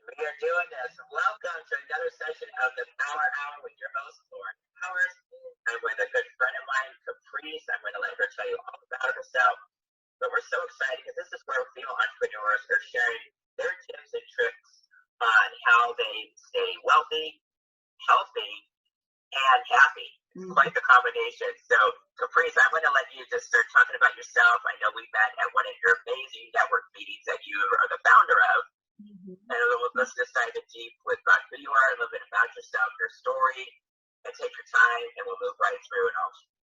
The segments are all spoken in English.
We are doing this. Welcome to another session of the Power Hour with your host, Lauren Powers. I'm with a good friend of mine, Caprice. I'm going to let her tell you all about herself. But we're so excited because this is where female entrepreneurs are sharing their tips and tricks on how they stay wealthy, healthy, and happy. It's quite the combination. So, Caprice, I'm going to let you just start talking about yourself. I know we met at one of your amazing network meetings that you are the founder of. And let's just dive in deep with who you are, a little bit about yourself, your story, and take your time, and we'll move right through, and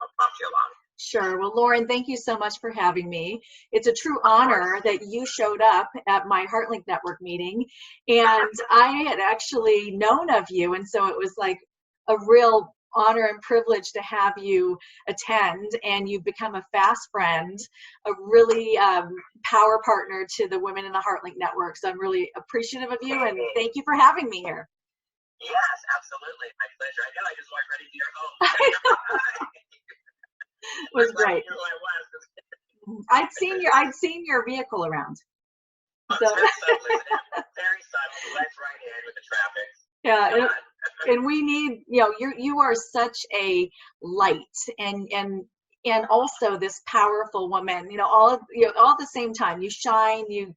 I'll prompt you along. Sure. Well, Lauren, thank you so much for having me. It's a true honor that you showed up at my HeartLink Network meeting, and I had actually known of you, and so it was like a real honor and privilege to have you attend, and you've become a fast friend, a really power partner to the women in the HeartLink Network. So I'm really appreciative of you, and thank you for having me here. Yes, absolutely. My pleasure. I know I just walked right into your home. It was great. I'd seen your vehicle around. So. Very subtle. Let's right in with the traffic. Yeah. And we need, you are such a light and also this powerful woman, all at the same time. You shine, you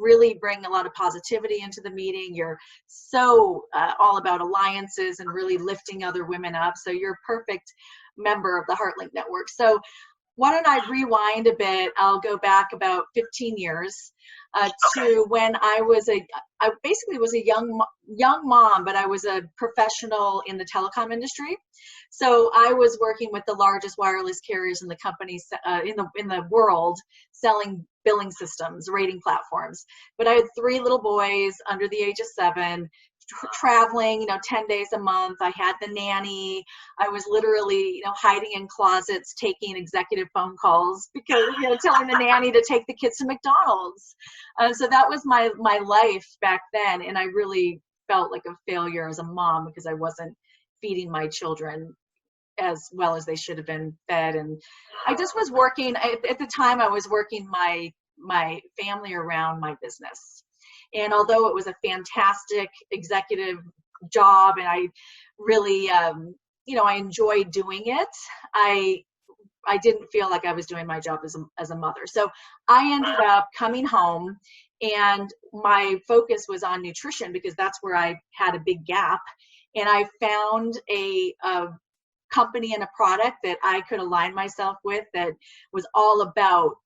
really bring a lot of positivity into the meeting. You're so all about alliances and really lifting other women up. So you're a perfect member of the HeartLink Network. So why don't I rewind a bit? I'll go back about 15 years to when I basically was a young mom, but I was a professional in the telecom industry. So I was working with the largest wireless carriers in the companies in the world, selling billing systems, rating platforms. But I had 3 little boys under the age of 7. Traveling, 10 days a month. I had the nanny. I was literally, hiding in closets, taking executive phone calls because, telling the nanny to take the kids to McDonald's. So that was my life back then. And I really felt like a failure as a mom because I wasn't feeding my children as well as they should have been fed. And I just was working, at the time I was working my family around my business. And although it was a fantastic executive job and I really, I enjoyed doing it, I didn't feel like I was doing my job as a mother. So I ended up coming home and my focus was on nutrition because that's where I had a big gap. And I found a company and a product that I could align myself with that was all about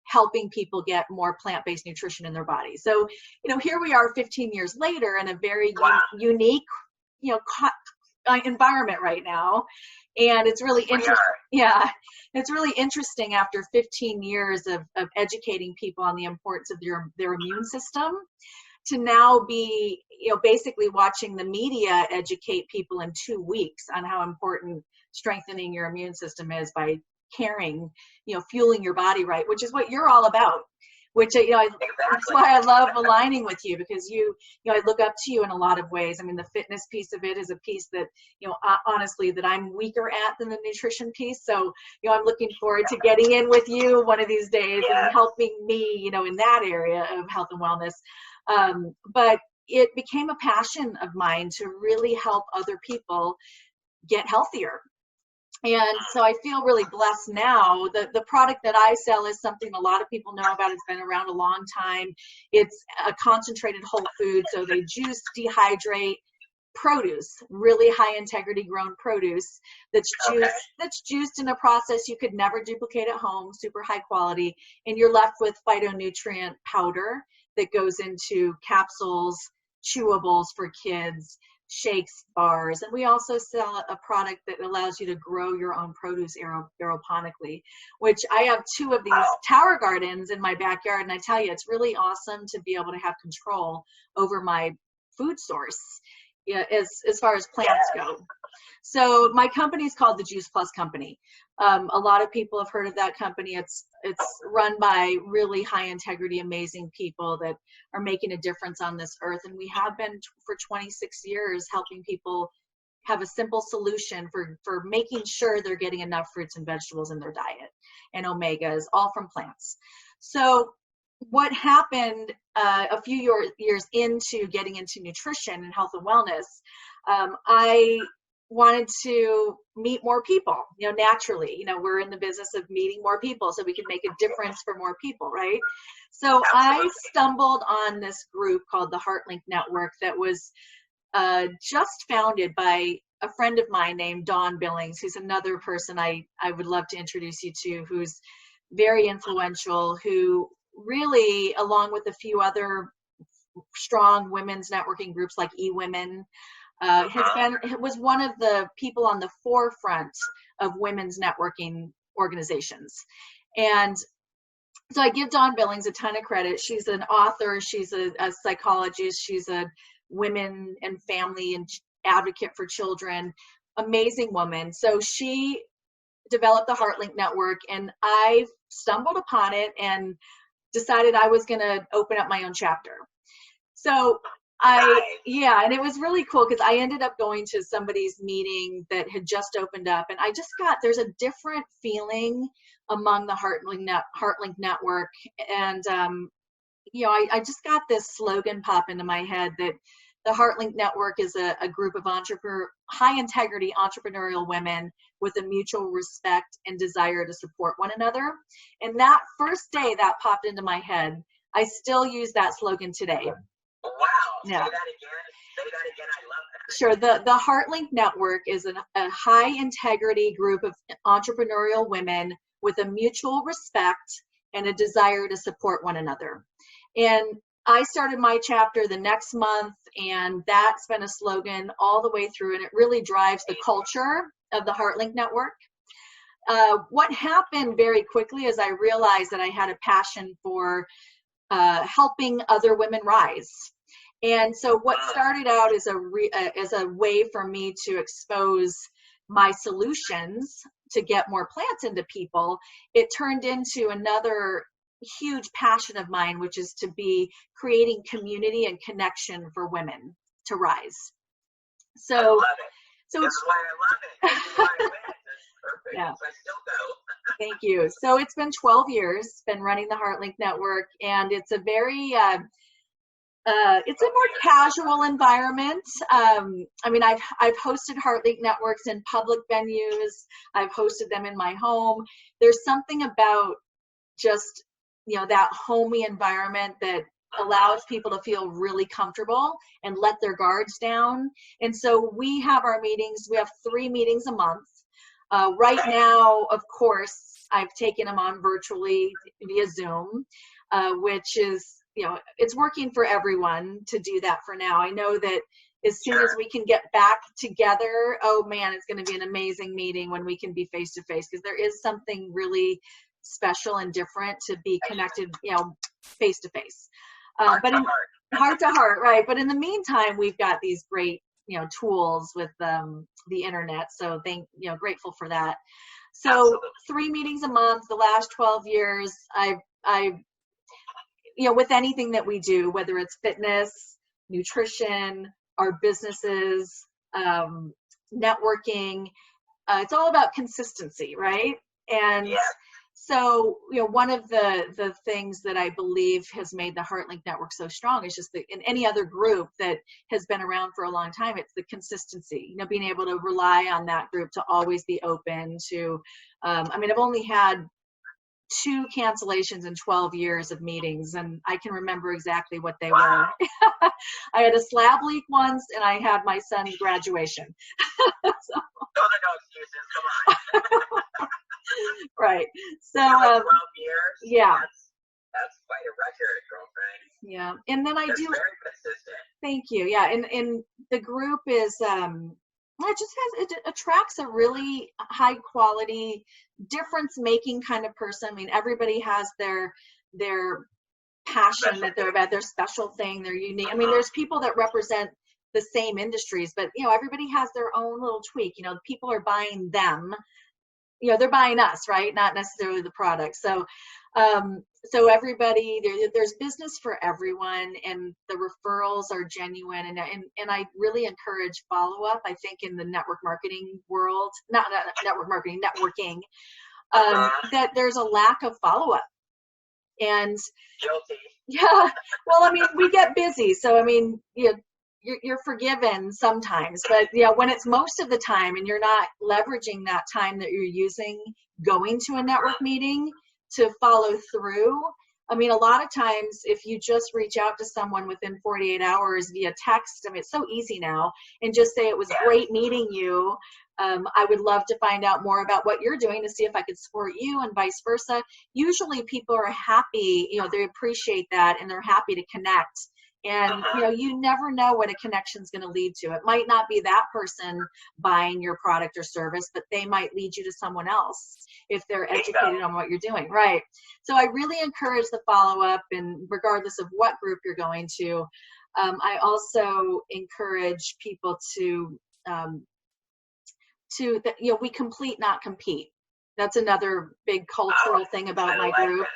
helping people get more plant-based nutrition in their body. So, here we are 15 years later in a very unique, environment right now. And it's really interesting. Yeah. It's really interesting after 15 years of educating people on the importance of their immune system to now be, basically watching the media educate people in 2 weeks on how important strengthening your immune system is by caring, fueling your body right, which is what you're all about, which, that's why I love aligning with you because I look up to you in a lot of ways. I mean, the fitness piece of it is a piece that, honestly, that I'm weaker at than the nutrition piece. So, I'm looking forward to getting in with you one of these days and helping me, in that area of health and wellness. But it became a passion of mine to really help other people get healthier. And so I feel really blessed now. The product that I sell is something a lot of people know about. It's been around a long time. It's a concentrated whole food. So they juice, dehydrate produce, really high integrity grown produce that's juiced in a process you could never duplicate at home, super high quality. And you're left with phytonutrient powder that goes into capsules, chewables for kids, shakes, bars, and we also sell a product that allows you to grow your own produce aeroponically, which I have 2 of these tower gardens in my backyard, and I tell you, it's really awesome to be able to have control over my food source as far as plants go. So my company is called the Juice Plus Company. A lot of people have heard of that company. It's run by really high integrity, amazing people that are making a difference on this earth. And we have been for 26 years helping people have a simple solution for making sure they're getting enough fruits and vegetables in their diet and omegas, all from plants. So what happened a few years into getting into nutrition and health and wellness, I wanted to meet more people, naturally. We're in the business of meeting more people so we can make a difference for more people, right? So I stumbled on this group called the HeartLink Network that was just founded by a friend of mine named Dawn Billings, who's another person I would love to introduce you to, who's very influential, who really, along with a few other strong women's networking groups like eWomen, was one of the people on the forefront of women's networking organizations. And so I give Dawn Billings a ton of credit. She's an author, she's a psychologist, she's a women and family and advocate for children, amazing woman. So she developed the HeartLink Network, and I stumbled upon it and decided I was going to open up my own chapter. So and it was really cool because I ended up going to somebody's meeting that had just opened up, and there's a different feeling among the HeartLink Network. And, I just got this slogan pop into my head that the HeartLink Network is a group of high integrity entrepreneurial women with a mutual respect and desire to support one another. And that first day that popped into my head, I still use that slogan today. Wow. Yeah. Say that again. I love that. Sure. The HeartLink Network is a high integrity group of entrepreneurial women with a mutual respect and a desire to support one another. And I started my chapter the next month, and that's been a slogan all the way through, and it really drives the culture of the HeartLink Network. What happened very quickly is I realized that I had a passion for helping other women rise. And so what started out as a way for me to expose my solutions to get more plants into people, it turned into another huge passion of mine, which is to be creating community and connection for women to rise. So, I love it. So that's why I love it. That's why I went. That's perfect. Yeah. So I still go. Thank you. So it's been 12 years, been running the HeartLink Network, and it's a very it's a more casual environment. I've hosted HeartLink Networks in public venues. I've hosted them in my home. There's something about just that homey environment that allows people to feel really comfortable and let their guards down. And so we have our meetings. We have 3 meetings a month. Right now, of course, I've taken them on virtually via Zoom, which is, it's working for everyone to do that for now. I know that as soon as we can get back together, oh man, it's going to be an amazing meeting when we can be face to face, because there is something really special and different to be connected, face to face. But heart to heart, right? But in the meantime, we've got these great, tools with the internet. So grateful for that. So Absolutely. 3 meetings a month, the last 12 years, I've with anything that we do, whether it's fitness, nutrition, our businesses, networking, it's all about consistency, right? And so, one of the things that I believe has made the HeartLink Network so strong is just that in any other group that has been around for a long time, it's the consistency, being able to rely on that group to always be open to, I've only had 2 cancellations in 12 years of meetings, and I can remember exactly what they were. I had a slab leak once, and I had my son's graduation. No excuses, come on. Right. So 12 years. Yeah. That's quite a record, girlfriend. Yeah. And then That's very consistent. Thank you. Yeah. And the group is it attracts a really high quality, difference making kind of person. Everybody has their passion that they're about, their special thing, their unique. There's people that represent the same industries, but everybody has their own little tweak. People are buying them. They're buying us, right? Not necessarily the product. So, so everybody, there's business for everyone, and the referrals are genuine. And I really encourage follow-up. I think in the network marketing world, not network marketing, networking, that there's a lack of follow-up. And Guilty. yeah, well, I mean, we get busy, so I mean, you're forgiven sometimes, but yeah, when it's most of the time and you're not leveraging that time that you're using going to a network meeting to follow through. I mean, a lot of times if you just reach out to someone within 48 hours via text, I mean, it's so easy now, and just say it was great meeting you. I would love to find out more about what you're doing to see if I could support you, and vice versa. Usually people are happy, they appreciate that, and they're happy to connect. And, you never know what a connection is going to lead to. It might not be that person buying your product or service, but they might lead you to someone else if they're educated on what you're doing. Right. So I really encourage the follow-up, and regardless of what group you're going to. I also encourage people to we complete, not compete. That's another big cultural thing about my group.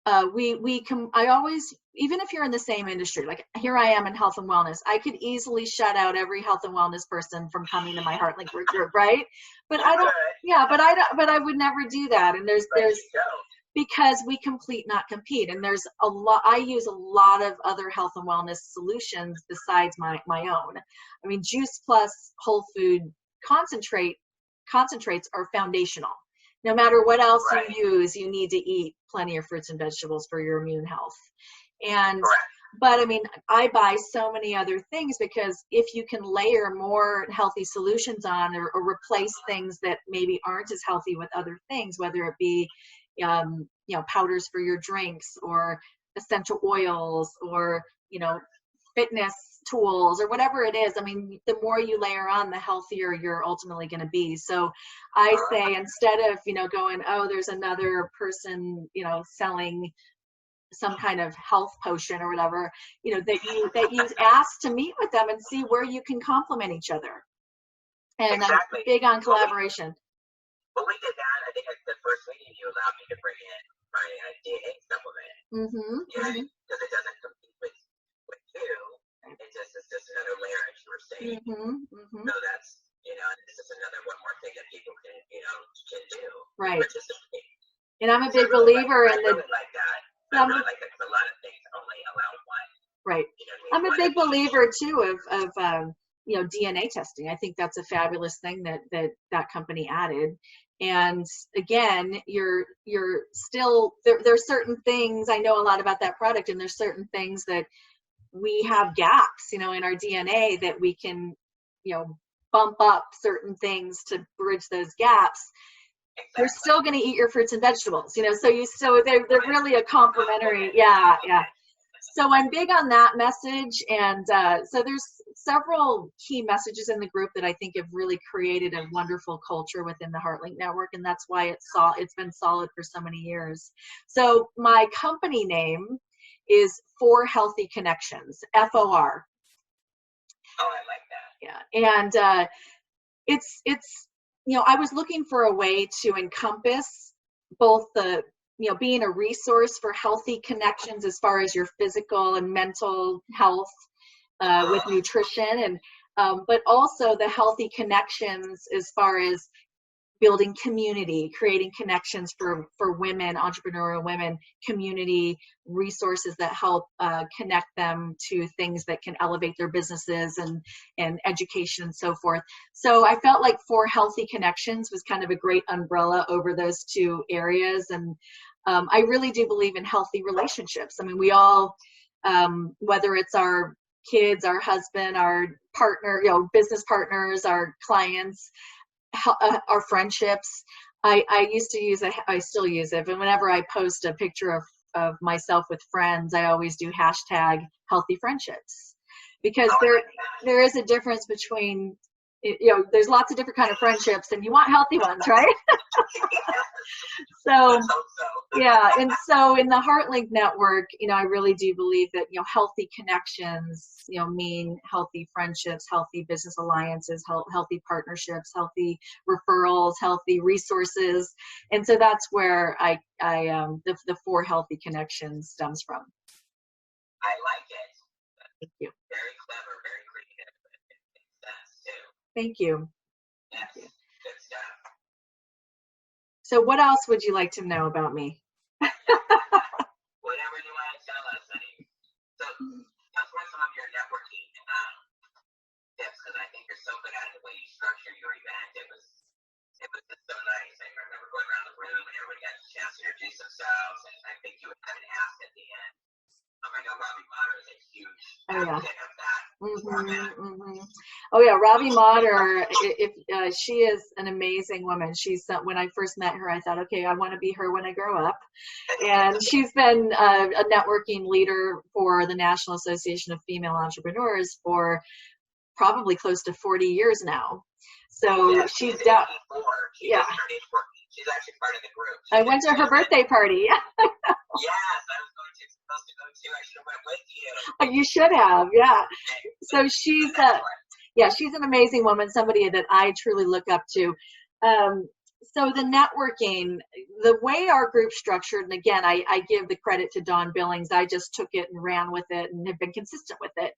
I always, even if you're in the same industry, like here I am in health and wellness, I could easily shut out every health and wellness person from coming to my HeartLink group, right? But I don't, but I would never do that. And there's because we complete, not compete. And there's I use a lot of other health and wellness solutions besides my own. I mean, Juice Plus Whole Food concentrates are foundational. No matter what else you use, you need to eat plenty of fruits and vegetables for your immune health. And, but I mean, I buy so many other things because if you can layer more healthy solutions on, or replace things that maybe aren't as healthy with other things, whether it be, powders for your drinks, or essential oils, or, fitness tools, or whatever it is. I mean, the more you layer on, the healthier you're ultimately going to be. So I say, instead of, going, oh, there's another person, selling some kind of health potion or whatever, that you ask to meet with them and see where you can complement each other. And I'm big on collaboration. Well, we did that. I think at the first meeting you allowed me to bring in my DNA supplement. Because it doesn't compete with you. It's just another layer, as you were saying. So that's, this is another one more thing that people can do. Right. Participate. And I'm a big believer in the. I really like that. I really like that, because a lot of things only allow one. Right. I'm a big believer too of DNA testing. I think that's a fabulous thing that company added. And again, you're still there's certain things, I know a lot about that product, and there's certain things that we have gaps, in our DNA that we can, bump up certain things to bridge those gaps. You're still going to eat your fruits and vegetables, so they're really a complementary. Yeah. So I'm big on that message. And so there's several key messages in the group that I think have really created a wonderful culture within the HeartLink network. And that's why it's been solid for so many years. So my company name is For Healthy Connections, FOR. Oh, I like that. Yeah. And it's I was looking for a way to encompass both the, being a resource for healthy connections as far as your physical and mental health with nutrition, and but also the healthy connections as far as building community, creating connections for women, entrepreneurial women, community resources that help connect them to things that can elevate their businesses and education and so forth. So I felt like For Healthy Connections was kind of a great umbrella over those two areas. And I really do believe in healthy relationships. I mean, we all, whether it's our kids, our husband, our partner, business partners, our clients, our friendships. I used to use I still use it, but whenever I post a picture of myself with friends, I always do hashtag healthy friendships, because there is a difference between, there's lots of different kind of friendships, and you want healthy ones, right? So yeah, and so in the HeartLink network, I really do believe that healthy connections mean healthy friendships, healthy business alliances, healthy partnerships, healthy referrals, healthy resources. And so that's where the For Healthy Connections stems from. I like it. Thank you. Very clever, very creative. It makes sense too. Thank you. Yes. Thank you. Good stuff. So what else would you like to know about me? Well, Whatever you want to tell us. I mean, so tell us what some of your networking tips, because I think you're so good at the way you structure your event. It was just so nice. I remember going around the room and everybody got a chance to introduce themselves, and I think you would have an ask at the end. I know Robbie Motter is a huge advocate of that format. Oh yeah, Robbie Motter. She is an amazing woman. She's when I first met her, I thought, okay, I want to be her when I grow up. And she's been a networking leader for the National Association of Female Entrepreneurs for probably close to 40 years now. So yeah, she's actually part of the group. I went to her birthday party. Yes, I was supposed to go too. I should have went with you. You should have, yeah. So she's she's an amazing woman, somebody that I truly look up to. So the networking, the way our group's structured, and again, I give the credit to Dawn Billings. I just took it and ran with it and have been consistent with it.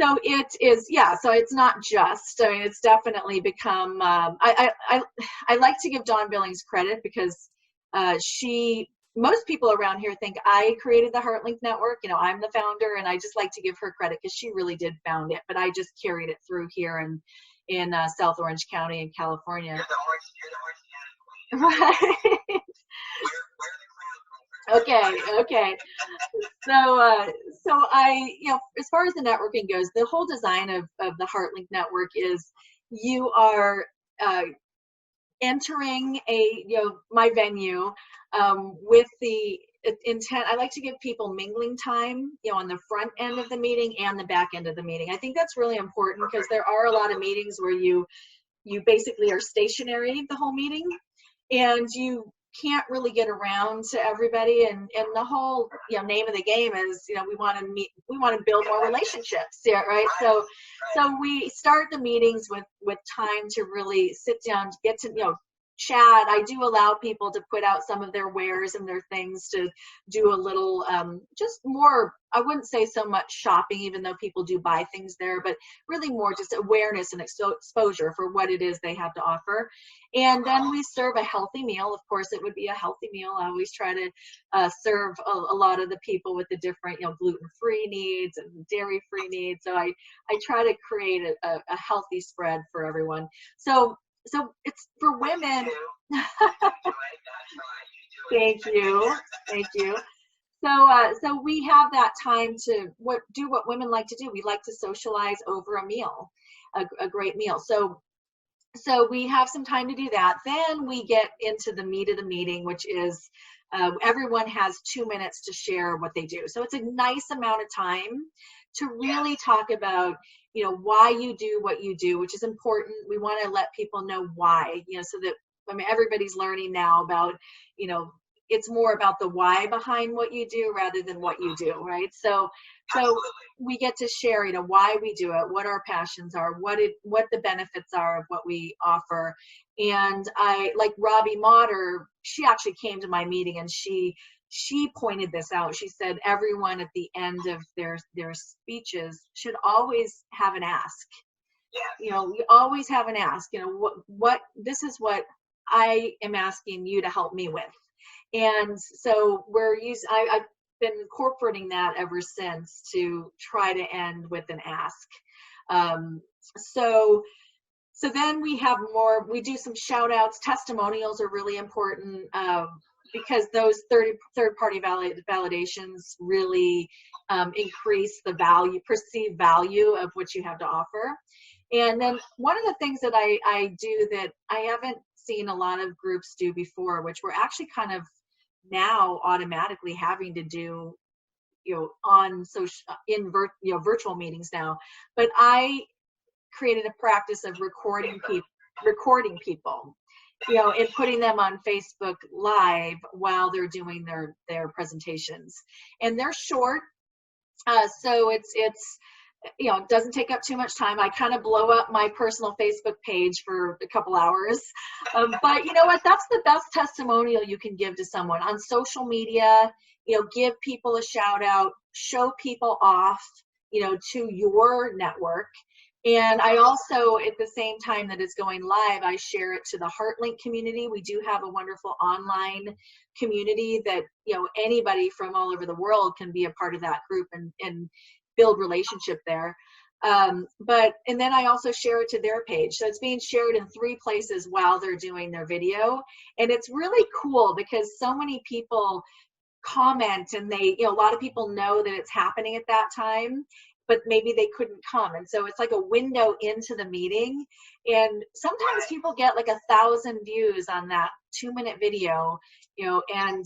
So it is, so it's not just, I mean, it's definitely become, I like to give Dawn Billings credit because most people around here think I created the HeartLink Network. You know, I'm the founder, and I just like to give her credit because she really did found it, but I just carried it through here in South Orange County in California. You're the Orange County queen. Right. Okay. So I, as far as the networking goes, the whole design of the HeartLink Network is you are entering my venue with the intent. I like to give people mingling time, on the front end of the meeting and the back end of the meeting. I think that's really important because there are a lot of meetings where you basically are stationary the whole meeting, and you can't really get around to everybody, and the whole name of the game is we want to build more relationships, right? So we start the meetings with time to really sit down, get to chat. I do allow people to put out some of their wares and their things to do a little just more, I wouldn't say so much shopping, even though people do buy things there, but really more just awareness and exposure for what it is they have to offer. And then we serve a healthy meal. Of course, it would be a healthy meal. I always try to serve a lot of the people with the different gluten-free needs and dairy-free needs. So I try to create a healthy spread for everyone. So it's for women. Thank you. So we have that time to do what women like to do. We like to socialize over a meal, a great meal. So we have some time to do that. Then we get into the meat of the meeting, which is everyone has 2 minutes to share what they do. So it's a nice amount of time to really talk about why you do what you do, which is important. We want to let people know why, so that, everybody's learning now about, it's more about the why behind what you do rather than what you do, right? So we get to share, why we do it, what our passions are, what the benefits are of what we offer. And I, like Robbie Motter, she actually came to my meeting and she pointed this out. She said everyone at the end of their speeches should always have an ask. Yeah. We always have an ask. What this is what I am asking you to help me with. And so I've been incorporating that ever since to try to end with an ask. So then we we do some shout outs. Testimonials are really important. Because those third-party validations really increase the perceived value of what you have to offer. And then one of the things that I do that I haven't seen a lot of groups do before, which we're actually kind of now automatically having to do, on virtual meetings now. But I created a practice of recording people. And putting them on Facebook Live while they're doing their presentations. And they're short, so it doesn't take up too much time. I kind of blow up my personal Facebook page for a couple hours. But you know what? That's the best testimonial you can give to someone. On social media, give people a shout out, show people off, to your network. And I also, at the same time that it's going live, I share it to the HeartLink community. We do have a wonderful online community that, you know, anybody from all over the world can be a part of that group and build relationship there. And then I also share it to their page. So it's being shared in 3 places while they're doing their video. And it's really cool because so many people comment, and they, you know, a lot of people know that it's happening at that time, but maybe they couldn't come. And so it's like a window into the meeting. And sometimes people get like 1,000 views on that 2-minute video, you know, and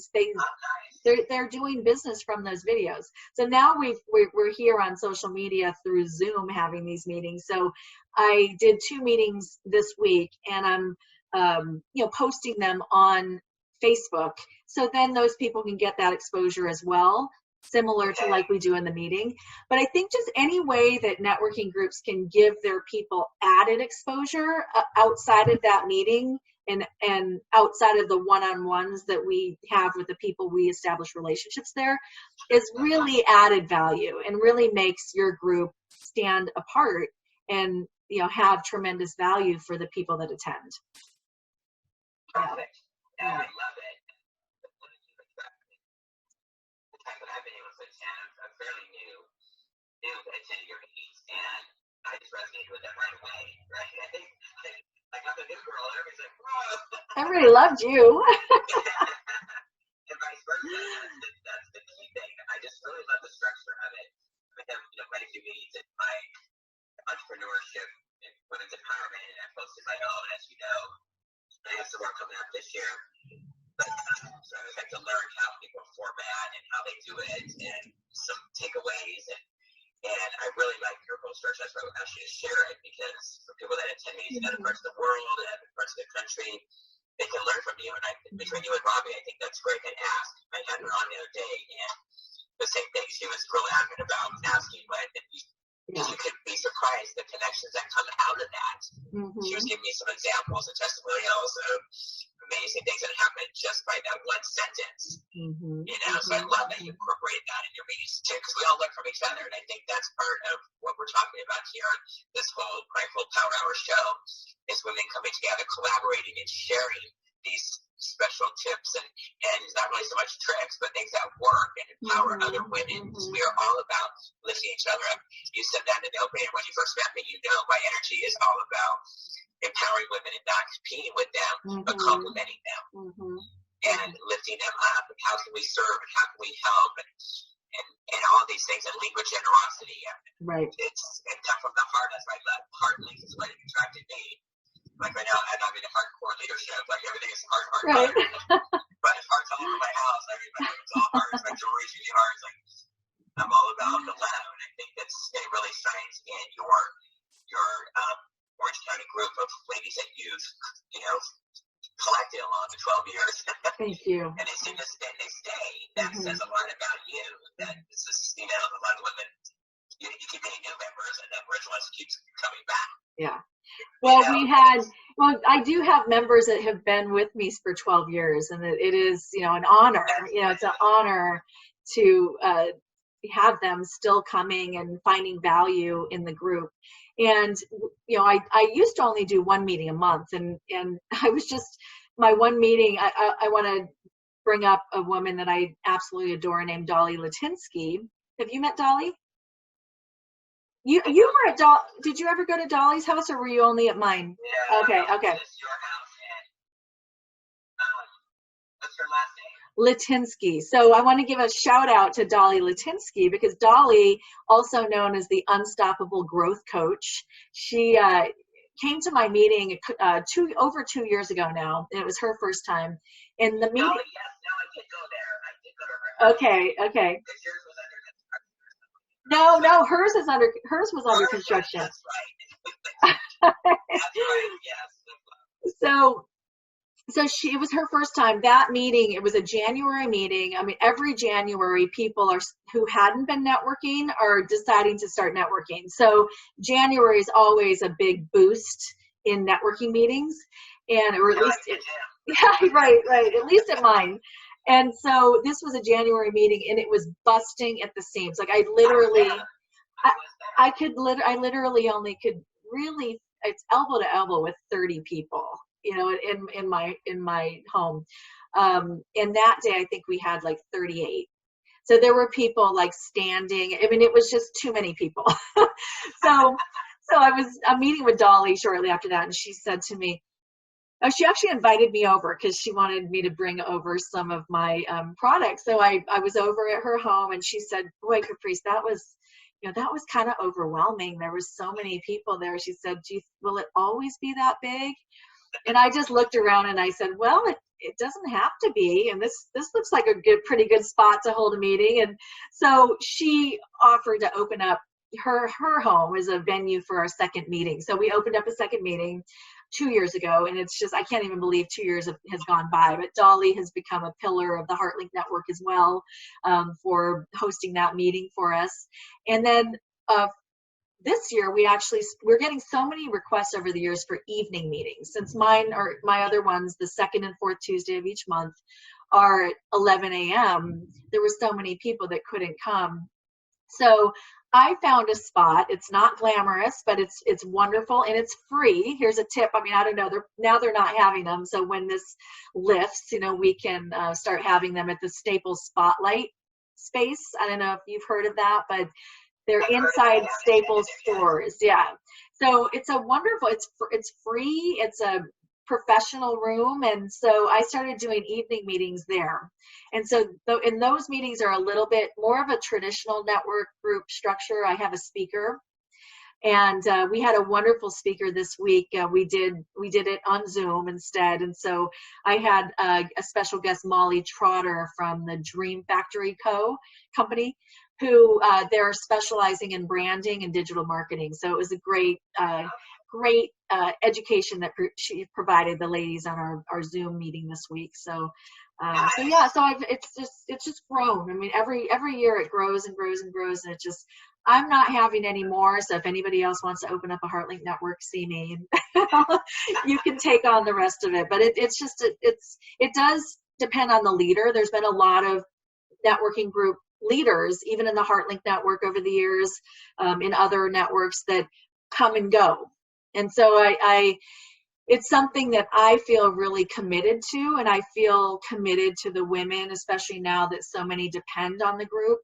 they're doing business from those videos. So now we're here on social media through Zoom having these meetings. So I did 2 meetings this week, and I'm you know, posting them on Facebook. So then those people can get that exposure as well, similar to like we do in the meeting. But I think just any way that networking groups can give their people added exposure outside of that meeting and outside of the one-on-ones that we have with the people we establish relationships there is really added value and really makes your group stand apart and, you know, have tremendous value for the people that attend. Perfect. Yeah, I love it. The time that I've been able to attend, I'm fairly new to attending your meetings, and I just resonated with them right away, right? I think, like, I'm the new girl, and everybody's like, whoa. Everybody loved you. And vice versa. That's the key thing. I just really love the structure of it. I have, you know, quite a few meetings in my entrepreneurship and women's empowerment, and I've posted my own, as you know. I have some more coming up this year. But so I like to learn how people format and how they do it, and some takeaways. And I really like your whole structure. That's why I would ask you to share it, because for people that attend meetings in other parts of the world and other parts of the country, they can learn from you. And between you and Robbie, I think that's great. And ask. I had her on the other day, and the same thing. She was real adamant about asking, but you could be surprised the connections that come out of that. She was giving me some examples and testimonials of amazing things that happened just by that one sentence. You know, so I love that you incorporate that in your meetings too, because we all learn from each other, and I think that's part of what we're talking about here on this whole Mindful Power Hour show is women coming together, collaborating, and sharing these special tips and not really so much tricks, but things that work and empower other women. We are all about lifting each other up. You said that in the opening when you first met me. You know, my energy is all about empowering women and not competing with them, but complimenting them and lifting them up. And how can we serve and how can we help and all these things, and lead with generosity. Right. It's come from the heart. That's why I love HeartLink. Is what attracted me. Like right now, I'm not in hardcore leadership. Like everything is hard. Right. But it's hearts all over my house. It's all hearts. My jewelry's really hard. It's like I'm all about the love, and I think it really shines in your Orange County group of ladies that you've, you know, collected along the 12 years. Thank you. And they seem to stay. They stay. That says a lot about you. That it's just, you know, a lot of women. You keep getting new members, and the original ones keeps coming back. Yeah. Well, I do have members that have been with me for 12 years, and it is, you know, an honor. You know, it's an honor to have them still coming and finding value in the group. And, you know, I used to only do 1 meeting a month, and I was just, my one meeting, I want to bring up a woman that I absolutely adore named Dolly Latinsky. Have you met Dolly? You were at did you ever go to Dolly's house, or were you only at mine? Yeah. Okay. It's your house, and what's her last name? Latinsky. So I want to give a shout out to Dolly Latinsky, because Dolly, also known as the Unstoppable Growth Coach, she came to my meeting over 2 years ago now, and it was her first time. And the meeting. Oh, yes, no, I did go there. I did go to her. Okay. Because yours was under construction. No, hers was under construction. That's right. That's right. Yes. So it was her first time. That meeting, it was a January meeting. I mean, every January, people who hadn't been networking are deciding to start networking. So January is always a big boost in networking meetings, or at least right. At least at mine. And so this was a January meeting, and it was busting at the seams. Like I I literally only could really, it's elbow to elbow with 30 people, in my home. And that day, I think we had like 38. So there were people like standing. I mean, it was just too many people. so, I'm meeting with Dolly shortly after that, and she said to me, she actually invited me over because she wanted me to bring over some of my products. So I was over at her home, and she said, "Boy, Caprice, that was kind of overwhelming. There was so many people there." She said, "Will it always be that big?" And I just looked around and I said, "Well, it doesn't have to be. And this looks like a pretty good spot to hold a meeting." And so she offered to open up her home as a venue for our second meeting. So we opened up a second meeting 2 years ago, and it's just, I can't even believe 2 years has gone by. But Dolly has become a pillar of the HeartLink Network as well, for hosting that meeting for us. And then this year we're getting so many requests over the years for evening meetings. Since my other ones, the second and fourth Tuesday of each month, are at 11 a.m. There were so many people that couldn't come. So I found a spot. It's not glamorous, but it's wonderful, and it's free. Here's a tip. I mean, I don't know. They're not having them. So when this lifts, we can start having them at the Staples Spotlight space. I don't know if you've heard of that, but they're inside Staples stores. Yeah. So it's a wonderful, it's free. It's a professional room. And so I started doing evening meetings there. And so in those meetings are a little bit more of a traditional network group structure. I have a speaker, and we had a wonderful speaker this week. We did it on Zoom instead. And so I had a special guest, Molly Trotter from the Dream Factory company, who they're specializing in branding and digital marketing. So it was a great education that she provided the ladies on our Zoom meeting this week. So it's just grown. I mean, every year it grows and grows and grows, and I'm not having any more. So if anybody else wants to open up a HeartLink Network, see me. You can take on the rest of it. But it does depend on the leader. There's been a lot of networking group leaders, even in the HeartLink Network over the years, in other networks, that come and go. And so it's something that I feel really committed to, and I feel committed to the women, especially now that so many depend on the group,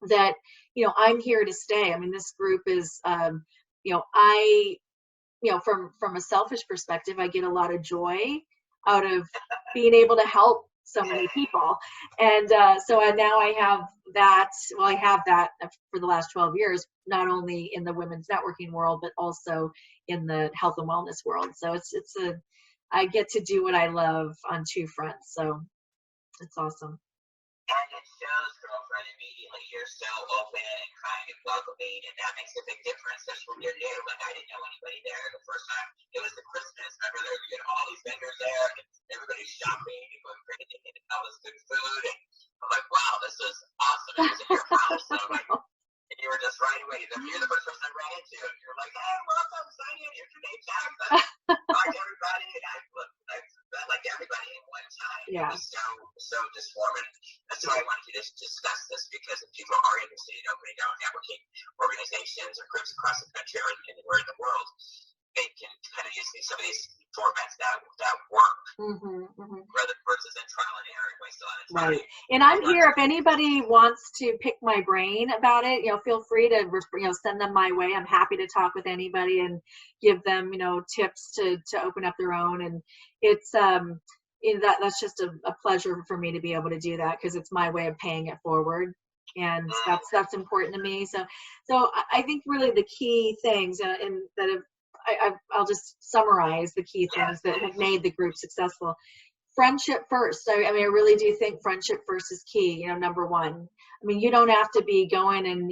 that, I'm here to stay. I mean, this group is, from a selfish perspective, I get a lot of joy out of being able to help so many people. And so now I have that. Well, I have that for the last 12 years, not only in the women's networking world, but also in the health and wellness world. So I get to do what I love on two fronts. So it's awesome. And it shows, girlfriend, immediately. You're so open and kind and welcoming, and that makes a big difference, especially when you're new. Like, I didn't know anybody there the first time. It was the Christmas. Remember, there were all these vendors there, and everybody's shopping and going crazy and all this good food. And I'm like, wow, this is awesome. It was in your house. So I'm like, and you were just right away. You're the first person I ran into. You're like, hey, welcome, sign in. Here's your name tag. I talked to everybody, and I met like everybody in one time. Yeah. It was so just formative. That's why I wanted to just discuss this, because if people are interested in opening their own networking organizations or groups across the country or anywhere in the world, they can kind of use some of these formats that work, rather versus in trial and error and waste a lot of time. Right. And I'm here if anybody wants to pick my brain about it. Feel free to send them my way. I'm happy to talk with anybody and give them tips to open up their own. And it's that's just a pleasure for me to be able to do that, because it's my way of paying it forward. And that's important to me. So I think really the key things and that have, I'll just summarize the key things that have made the group successful. Friendship first. So, I really do think friendship first is key, number one. You don't have to be going and,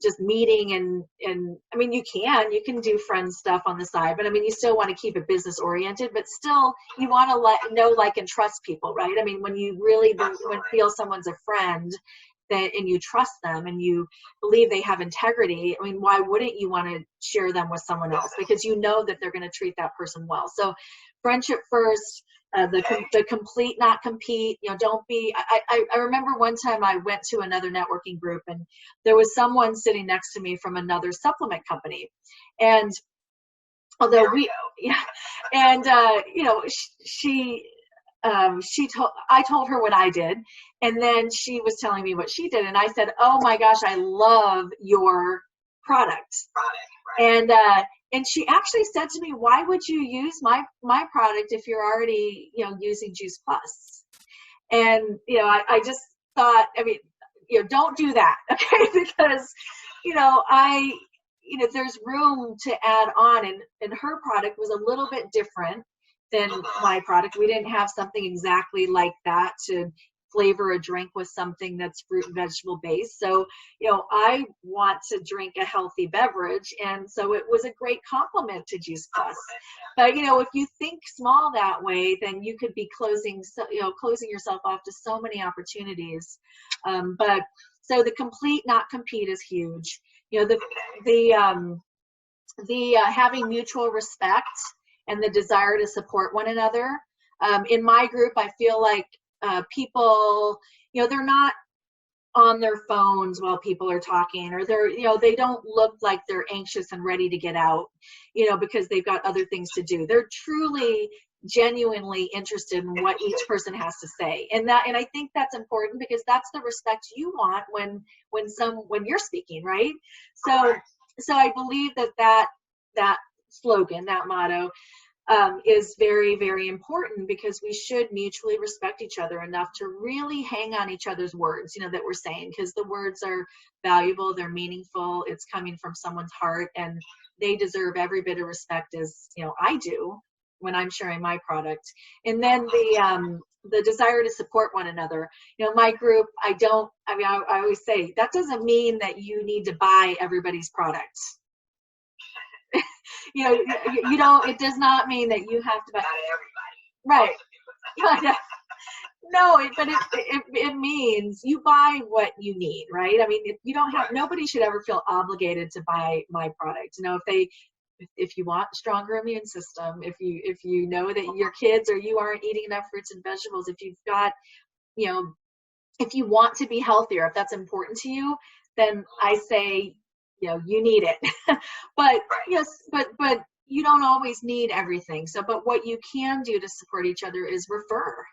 just meeting and you can do friend stuff on the side, but you still want to keep it business oriented, but still you want to know, like, and trust people, right? When you really feel someone's a friend, and you trust them and you believe they have integrity, I mean, why wouldn't you want to share them with someone else? Because you know that they're going to treat that person well. So friendship first, the complete, not compete, don't be, I remember one time I went to another networking group and there was someone sitting next to me from another supplement company. And although I told her what I did, and then she was telling me what she did, and I said, "Oh my gosh, I love your product." And she actually said to me, "Why would you use my product if you're already, using Juice Plus?" And I just thought, I mean, don't do that, okay? Because there's room to add on, and her product was a little bit different than my product. We didn't have something exactly like that to flavor a drink with something that's fruit and vegetable based. So, I want to drink a healthy beverage. And so it was a great compliment to Juice Plus. But, if you think small that way, then you could be closing yourself off to so many opportunities. But so the complete, not compete is huge. The having mutual respect and the desire to support one another. In my group, I feel like people, they're not on their phones while people are talking, or they don't look like they're anxious and ready to get out, because they've got other things to do. They're truly, genuinely interested in what each person has to say. And I think that's important, because that's the respect you want when you're speaking, right? So I believe that slogan, that motto, is very, very important, because we should mutually respect each other enough to really hang on each other's words, that we're saying, because the words are valuable, they're meaningful, it's coming from someone's heart, and they deserve every bit of respect as, I do when I'm sharing my product. And then the desire to support one another. My group, I always say, that doesn't mean that you need to buy everybody's product. You don't, it does not mean that you have to buy. Not everybody. Right. No, but it means you buy what you need, right? I mean, if you don't have, nobody should ever feel obligated to buy my product. If you want a stronger immune system, if you know that your kids or you aren't eating enough fruits and vegetables, if you've got, if you want to be healthier, if that's important to you, then I say, you need it. But yes, but you don't always need everything. So, but what you can do to support each other is refer.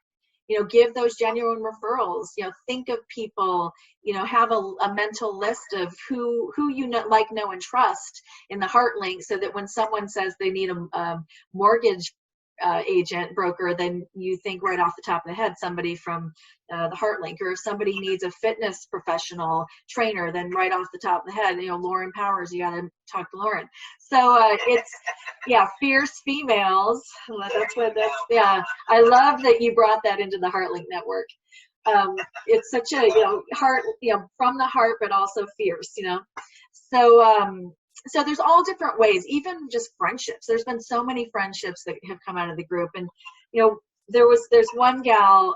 Give those genuine referrals. Think of people. Have a mental list of who you know, like, know, and trust in the heart link, so that when someone says they need a mortgage agent, broker, then you think right off the top of the head somebody from the heart link. Or if somebody needs a fitness professional trainer, then right off the top of the head, Lauren Powers, you got to talk to Lauren. So it's fierce females. I love that you brought that into the Heart Link Network. It's such a heart, from the heart, but also fierce. So there's all different ways, even just friendships. There's been so many friendships that have come out of the group. And, there's one gal,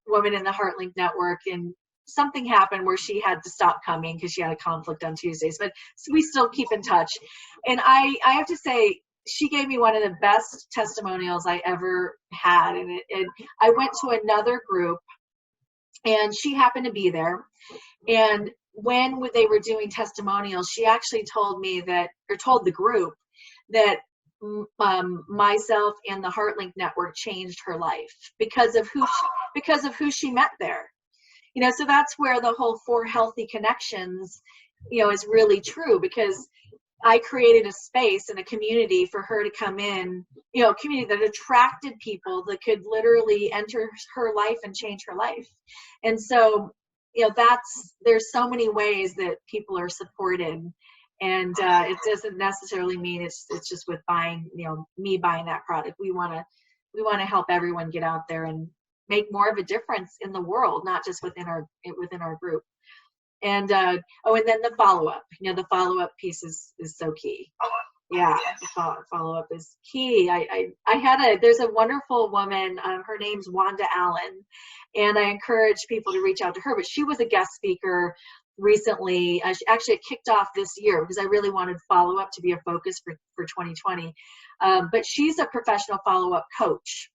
woman in the Heart Link Network, and something happened where she had to stop coming because she had a conflict on Tuesdays, but we still keep in touch. And I have to say, she gave me one of the best testimonials I ever had. And I went to another group, and she happened to be there. And when they were doing testimonials, she actually told the group that myself and the Heart Link Network changed her life because of who she met there. So that's where the whole 4 healthy connections, is really true, because I created a space and a community for her to come in, a community that attracted people that could literally enter her life and change her life. And so, there's so many ways that people are supported, and it doesn't necessarily mean it's just with buying, me buying that product. We want to help everyone get out there and make more of a difference in the world, not just within our group. And and then the follow-up, the follow-up piece is so key. Yeah, follow up is key. There's a wonderful woman, her name's Wanda Allen, and I encourage people to reach out to her, but she was a guest speaker recently. Actually, it kicked off this year because I really wanted follow up to be a focus for 2020. But she's a professional follow up coach.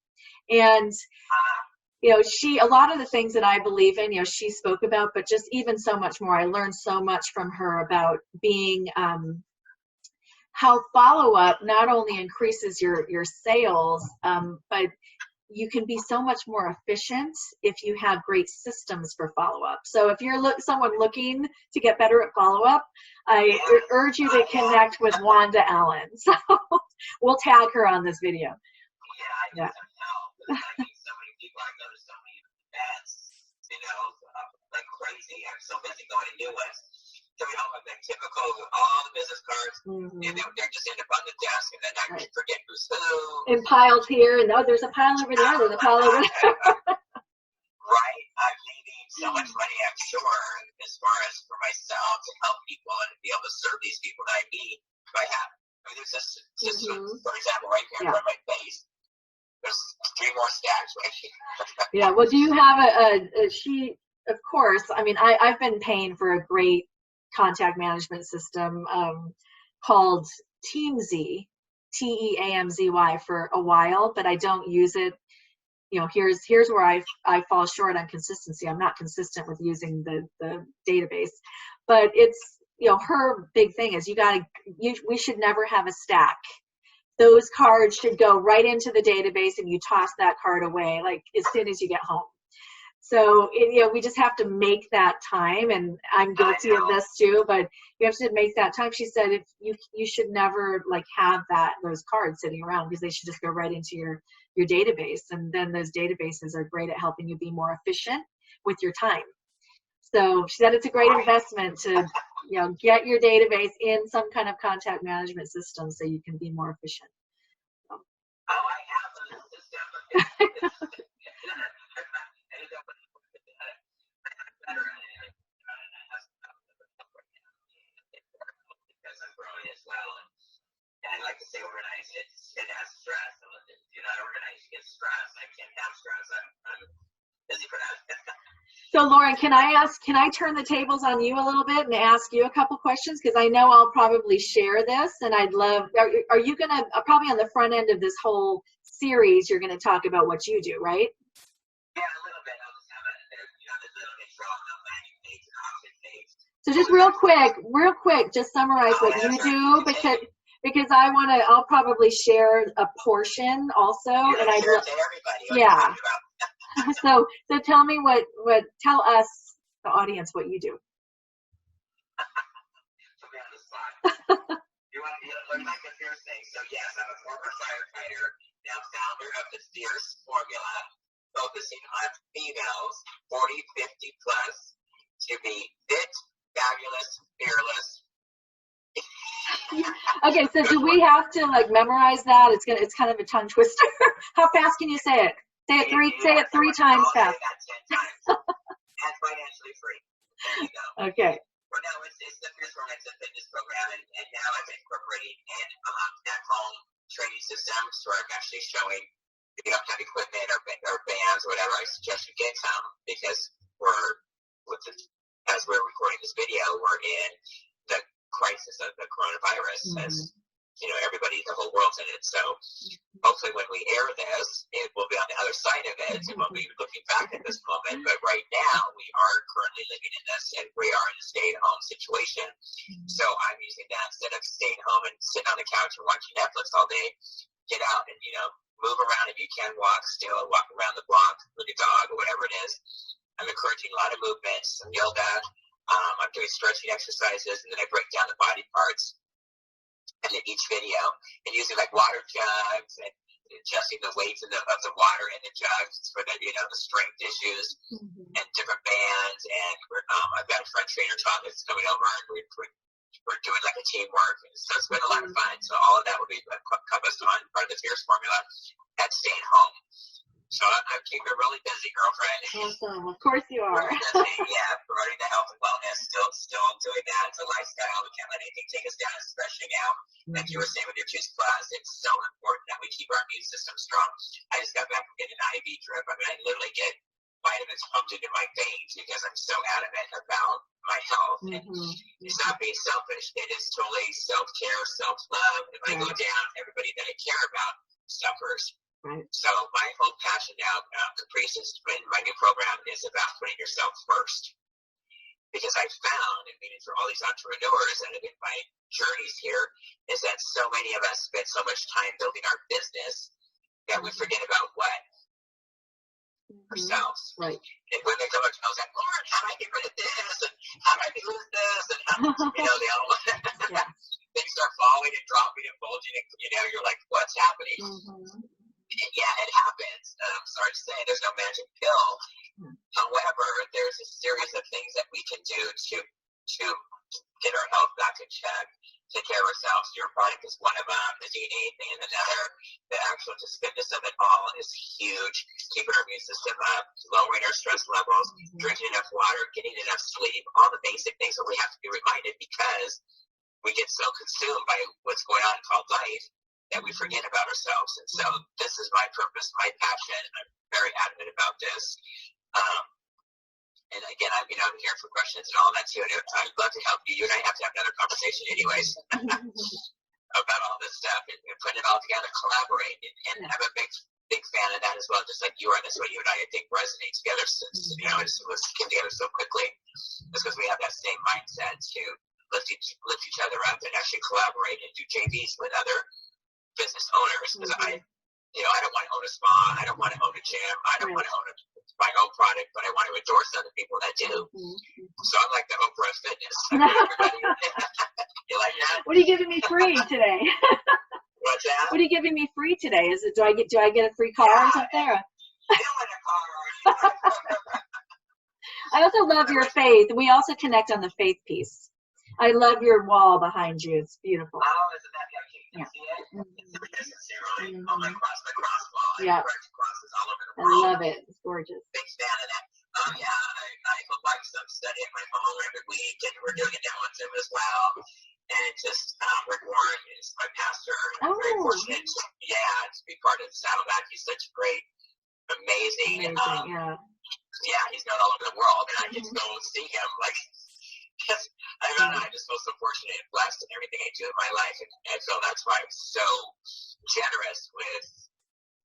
And a lot of the things that I believe in, she spoke about, but just even so much more. I learned so much from her about being, how follow-up not only increases your sales, but you can be so much more efficient if you have great systems for follow-up. So if you're someone looking to get better at follow-up, I urge you to connect with Wanda Allen. So we'll tag her on this video. Yeah. I mean, so many people, I go to so many events, like crazy. I'm so busy going to new ones. So we all have that typical, all the business cards, and they're just end up on the desk, and then I forget who's who. And piled here, and there's a pile over there, there's a pile over there. Right. I'm leaving so much money, I'm sure, as far as for myself to help people and be able to serve these people that I meet. There's just for example, right here in front of my face, there's 3 more stacks right here. Yeah, well, do you have a sheet? Of course. I mean, I've been paying for a great contact management system called Teamzy, Teamzy, for a while, but I don't use it. Here's where I fall short on consistency. I'm not consistent with using the database, but it's, her big thing is we should never have a stack. Those cards should go right into the database and you toss that card away like as soon as you get home. So, we just have to make that time, and I'm guilty of this too, but you have to make that time. She said if you should never have those cards sitting around because they should just go right into your database, and then those databases are great at helping you be more efficient with your time. So she said it's a great investment to get your database in some kind of contact management system so you can be more efficient. So. I have a system. As well, and I like to say organize it. It has stress. So if you're not organized, you get stressed. I can't have stress. I'm busy for that. So Lauren, can I turn the tables on you a little bit and ask you a couple questions? Because I know I'll probably share this, and I'd love. Are you gonna probably on the front end of this whole series? You're gonna talk about what you do, right? Yeah, a little bit. I'll just have this little intro on the landing page and option page. So just real quick, just summarize what you do because I'll probably share a portion also, and I share it to everybody. Yeah. So tell us, the audience, what you do. Put me on the spot. You want to learn like the Fierce thing. So yes, I'm a former firefighter, now founder of the Fierce Formula, focusing on females 40, 50 plus to be fit, fabulous, fearless. Okay, so do we have to memorize that? It's kind of a tongue twister. How fast can you say it? Say it three times fast. Say that 10 times. And financially free. There you go. Okay. Well, no, it's the Fierce Formula, it's a fitness program, and now I'm incorporating in at-home training systems where I'm actually showing if you don't have equipment or bands or whatever, I suggest you get some because as we're recording this video, we're in the crisis of the coronavirus, as everybody, the whole world's in it. So hopefully when we air this, it will be on the other side of it, and we'll be looking back at this moment. But right now, we are currently living in this, and we are in a stay-at-home situation. So I'm using that instead of staying home and sitting on the couch and watching Netflix all day. Get out and move around if you can. Walk around the block with your dog or whatever it is. I'm encouraging a lot of movement, some yoga. I'm doing stretching exercises, and then I break down the body parts. And in each video, and using water jugs and adjusting the weights of the water in the jugs for the the strength issues and different bands. And I've got a friend trainer Tom that's coming over, and we're doing a teamwork. And so it's been a lot of fun. So all of that will be encompassed on part of the Fierce Formula at staying home. So I'm keeping really busy, girlfriend. Awesome. Of course you are. Really busy, yeah, promoting the health and wellness. Still doing that. It's a lifestyle. We can't let anything take us down, especially now. Like you were saying with your juice plus, it's so important that we keep our immune system strong. I just got back from getting an IV drip. I mean, I literally get vitamins pumped into my veins because I'm so adamant about my health. And it's not being selfish. It is totally self-care, self-love. If I go down, everybody that I care about suffers. Right. So my whole passion now, Caprice, my new program is about putting yourself first. Because I found, and meaning for all these entrepreneurs that have been my journeys here, is that so many of us spend so much time building our business that we forget about what? Ourselves. Right. And when they come up to me, I was like, Lord, how do I get rid of this? And how do I lose this? And how, they all things start falling and dropping and bulging, and you're like, what's happening? And yeah, it happens. I'm sorry to say, there's no magic pill. However, there's a series of things that we can do to get our health back in check, take care of ourselves. Your product is one of them. The DNA thing is another. The actual just fitness of it all is huge. Keeping our immune system up, lowering our stress levels, drinking enough water, getting enough sleep, all the basic things that we have to be reminded because we get so consumed by what's going on called life that we forget about ourselves. And so this is my purpose, my passion. I'm very adamant about this. And again, I'm here for questions and all that too. And I'd love to help you. You and I have to have another conversation anyways about all this stuff and putting it all together, collaborate. And I'm a big fan of that as well, just like you are. That's what you and I think resonate together since, it was came together so quickly. It's because we have that same mindset to lift each other up and actually collaborate and do JVs with other business owners, because I don't want to own a spa, I don't want to own a gym, I don't want to own my own product, but I want to endorse other people that do. So I'm like the Oprah of fitness. You like that? What are you giving me free today? What's that? What are you giving me free today? Is it do I get a free car or something? You don't want a car. I also love your faith. We also connect on the faith piece. I love your wall behind you. It's beautiful. Oh, isn't that beautiful? You can see it? It's the consistency, right? Oh, my cross, the cross wall. Yeah. Crosses all over the I world. love it. It's gorgeous. Big fan of that. Yeah, I hope I some study at my home every week, and we're doing it now on Zoom as well. And just Rick Warren is my pastor. I'm very fortunate to be part of Saddleback. He's such a great, amazing. He's known all over the world, and I get to go see him. Like, I don't know, I just feel so fortunate and blessed in everything I do in my life, and so that's why I'm so generous with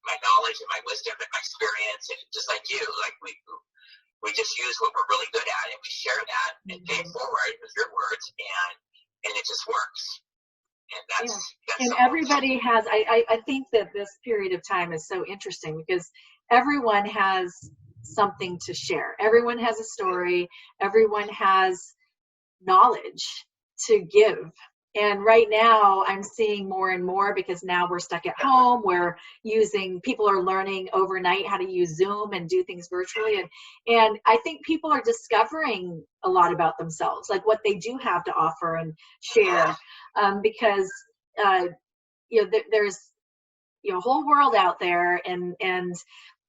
my knowledge and my wisdom and my experience, and just like you, like we just use what we're really good at, and we share that and pay it forward with your words, and it just works. And that's and so everybody has. I think that this period of time is so interesting because everyone has something to share. Everyone has a story. Everyone has knowledge to give. And right now I'm seeing more and more, because now we're stuck at home, people are learning overnight how to use Zoom and do things virtually. And I think people are discovering a lot about themselves, like what they do have to offer and share, because there's a whole world out there, and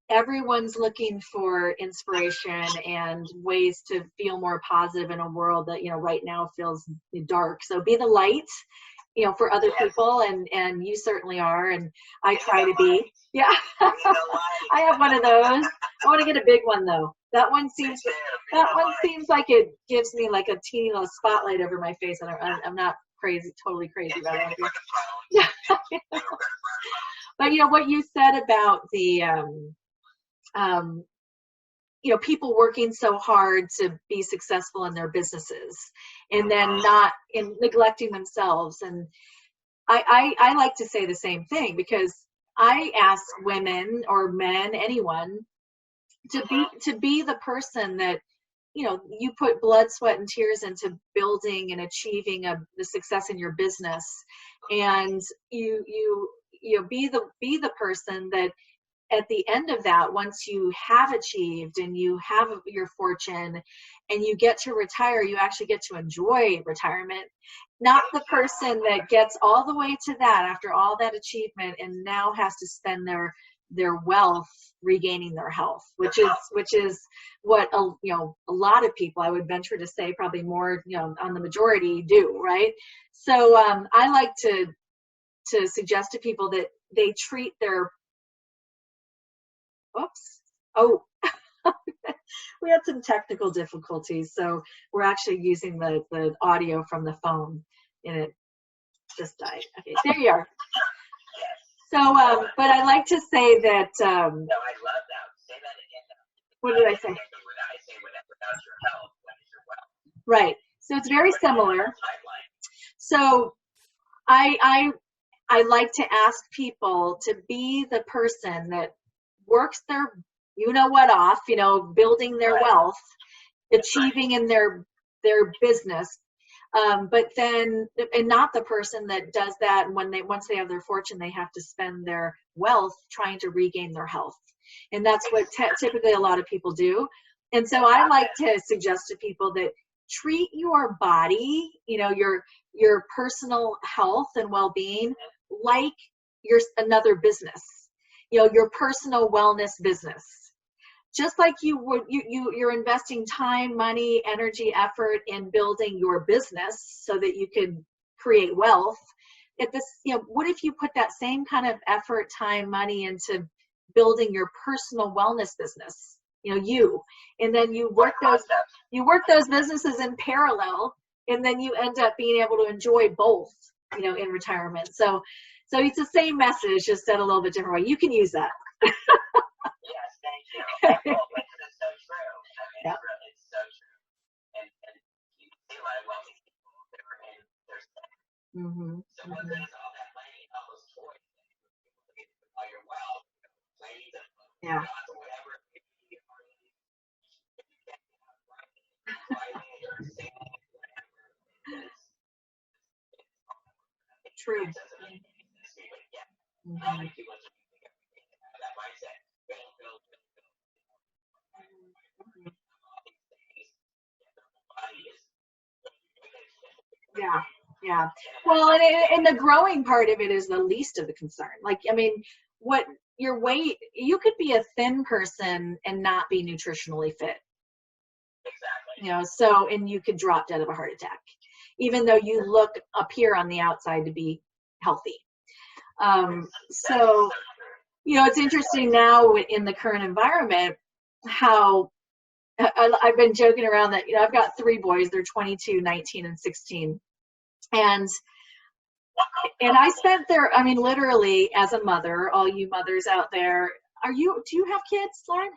everyone's looking for inspiration and ways to feel more positive in a world that, right now feels dark. So be the light, for other people. And you certainly are. And I try to be. Yeah. I have one of those. I want to get a big one though. That one seems like it gives me like a teeny little spotlight over my face. And I'm not totally crazy about it. But what you said about the, people working so hard to be successful in their businesses and then not neglecting themselves. And I like to say the same thing, because I ask women or men, anyone, to be the person that, you put blood, sweat, and tears into building and achieving the success in your business. And you be the person that, at the end of that, once you have achieved and you have your fortune and you get to retire, you actually get to enjoy retirement, not the person that gets all the way to that after all that achievement and now has to spend their their wealth regaining their health, which is what a lot of people, I would venture to say, probably more on the majority do, right? So I like to suggest to people that they treat their we had some technical difficulties, so we're actually using the audio from the phone, and it just died. Okay, there you are. So, but I like to say that. No, I love that. Say that again. What did I say? Without your health, what is your wealth? Right. So it's very similar. So I like to ask people to be the person that works their off, building their wealth, achieving in their business. But then, and not the person that does that, and once they have their fortune, they have to spend their wealth trying to regain their health. And that's what typically a lot of people do. And so I like to suggest to people that treat your body, your personal health and well-being like another business, your personal wellness business. Just like you're investing time, money, energy, effort in building your business so that you can create wealth. What if you put that same kind of effort, time, money into building your personal wellness business? And then you work those businesses in parallel, and then you end up being able to enjoy both, in retirement. So it's the same message, just said a little bit different way. You can use that. Yes, thank you. It's so true. It's so true. And you see a lot of wealthy people that are in their stuff. So whether it's all that money, all those toys, all your wealth, planes, or whatever, True. Yeah. Well, and the growing part of it is the least of the concern. What your weight, you could be a thin person and not be nutritionally fit. Exactly. And you could drop dead of a heart attack, even though you look up here on the outside to be healthy. It's interesting now in the current environment how I've been joking around that, I've got 3 boys. They're 22, 19, and 16. And I spent literally as a mother, all you mothers out there, do you have kids, Lauren?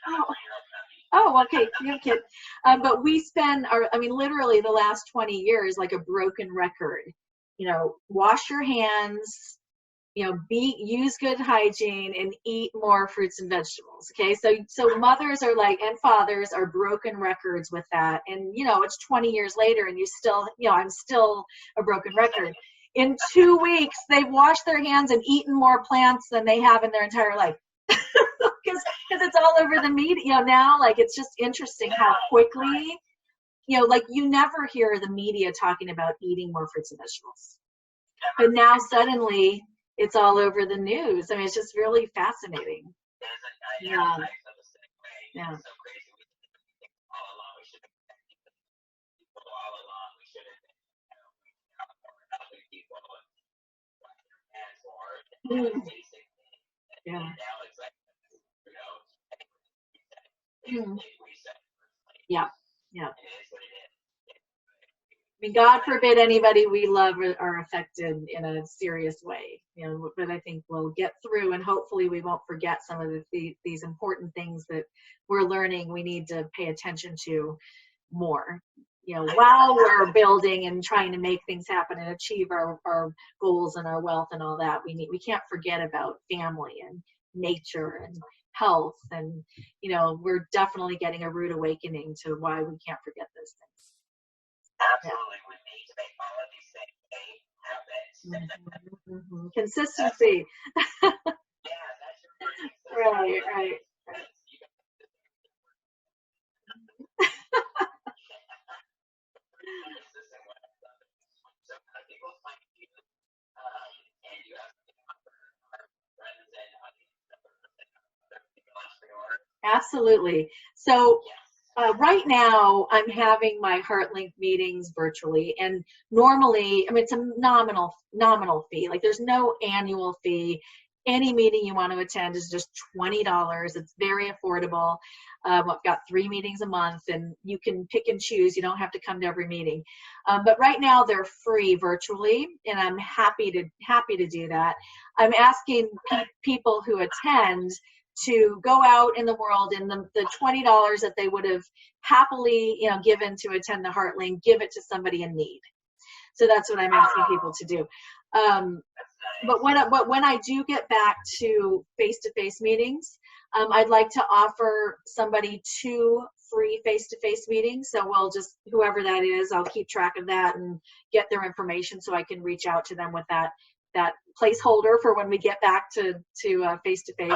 No. Oh, okay. You have kids. But we spend literally the last 20 years like a broken record. Wash your hands, use good hygiene, and eat more fruits and vegetables. Okay. So mothers are and fathers are broken records with that. And, it's 20 years later and you still, I'm still a broken record. In 2 weeks, they've washed their hands and eaten more plants than they have in their entire life. Because it's all over the media now. It's just interesting how quickly, you never hear the media talking about eating more fruits and vegetables. But now suddenly it's all over the news. It's just really fascinating. Yeah. Yeah. Yeah. God forbid anybody we love are affected in a serious way, but I think we'll get through, and hopefully we won't forget some of these important things that we're learning we need to pay attention to more, while we're building and trying to make things happen and achieve our goals and our wealth and all that. We can't forget about family and nature and health, and we're definitely getting a rude awakening to why we can't forget those things. Absolutely, we need to make all of these things habits. Consistency. That's your Right. Absolutely. So right now, I'm having my HeartLink meetings virtually, and normally, I mean, it's a nominal fee. Like, there's no annual fee. Any meeting you want to attend is just $20. It's very affordable. I've got 3 meetings a month, and you can pick and choose. You don't have to come to every meeting. But right now, they're free virtually, and I'm happy to do that. I'm asking people who attend to go out in the world, and the $20 that they would have happily, given to attend the HeartLink, give it to somebody in need. So that's what I'm asking people to do. But when I do get back to face-to-face meetings, I'd like to offer somebody 2 free face-to-face meetings. So we'll just, whoever that is, I'll keep track of that and get their information so I can reach out to them with that placeholder for when we get back to face-to-face.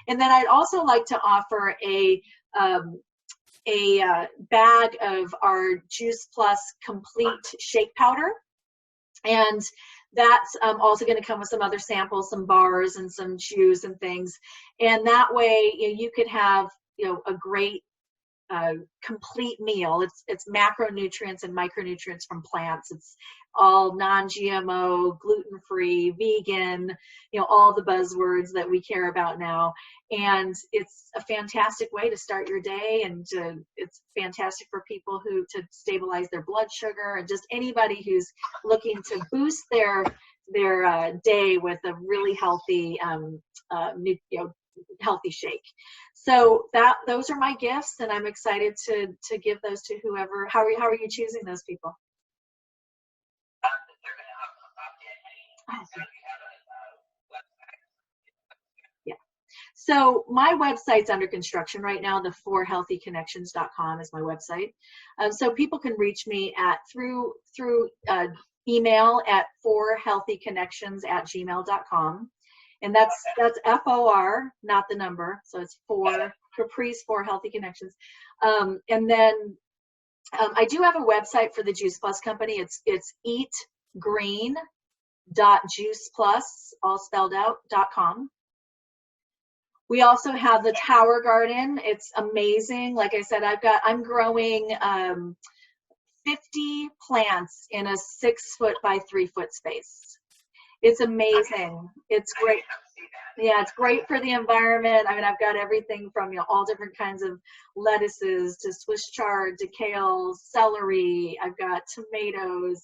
And then I'd also like to offer a bag of our Juice Plus Complete Shake Powder. And that's also going to come with some other samples, some bars and some chews and things. And that way, you could have, a great complete meal. It's macronutrients and micronutrients from plants. It's all non-GMO, gluten-free, vegan, all the buzzwords that we care about now. And it's a fantastic way to start your day, and it's fantastic for people to stabilize their blood sugar, and just anybody who's looking to boost their day with a really healthy healthy shake. So those are my gifts, and I'm excited to give those to whoever. How are you choosing those people? Yeah. So my website's under construction right now. The 4healthyconnections.com is my website. So people can reach me through email at 4healthyconnections@gmail.com. And that's FOR, not the number. So it's Caprice 4 Healthy Connections. And then I do have a website for the Juice Plus company. It's eatgreen.juiceplus, all spelled out, .com. We also have the Tower Garden. It's amazing. Like I said, I'm growing 50 plants in a 6-foot by 3-foot space. It's amazing. It's great. Yeah, it's great for the environment. I mean, I've got everything from, all different kinds of lettuces to Swiss chard to kale, celery. I've got tomatoes,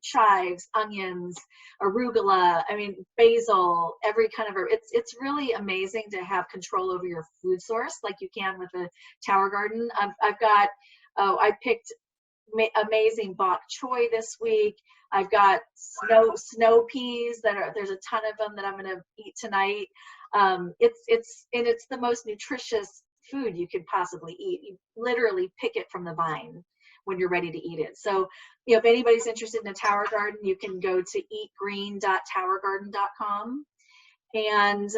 chives, onions, arugula. I mean, basil, every kind of herb. It's really amazing to have control over your food source like you can with a Tower Garden. I picked amazing bok choy this week. I've got snow peas there's a ton of them that I'm going to eat tonight. It's the most nutritious food you could possibly eat. You literally pick it from the vine when you're ready to eat it. So, if anybody's interested in a Tower Garden, you can go to eatgreen.towergarden.com. And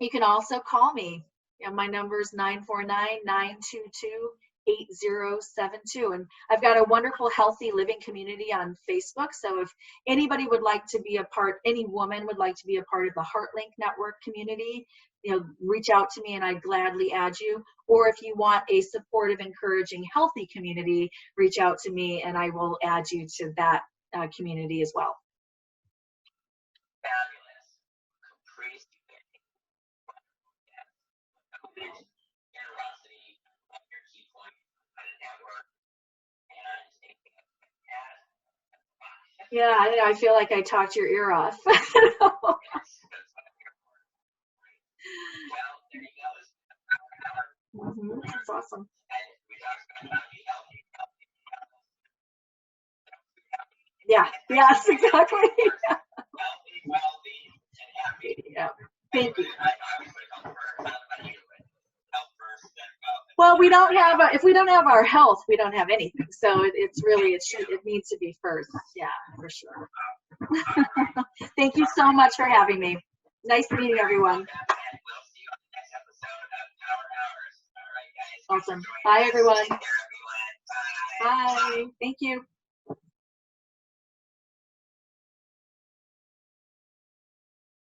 you can also call me. My number is 949-922-8072. And I've got a wonderful healthy living community on Facebook. So if anybody would like to be a part, any woman would like to be a part of the HeartLink Network community, reach out to me and I'd gladly add you. Or if you want a supportive, encouraging, healthy community, reach out to me and I will add you to that community as well. Yeah, I feel like I talked your ear off. That's awesome. Yeah, yes, exactly. Yeah. Thank you. Well, we don't have if we don't have our health, we don't have anything. So it needs to be first. Yeah, for sure. Thank you so much for having me. Nice meeting everyone. Awesome. Bye, everyone. Bye. Thank you.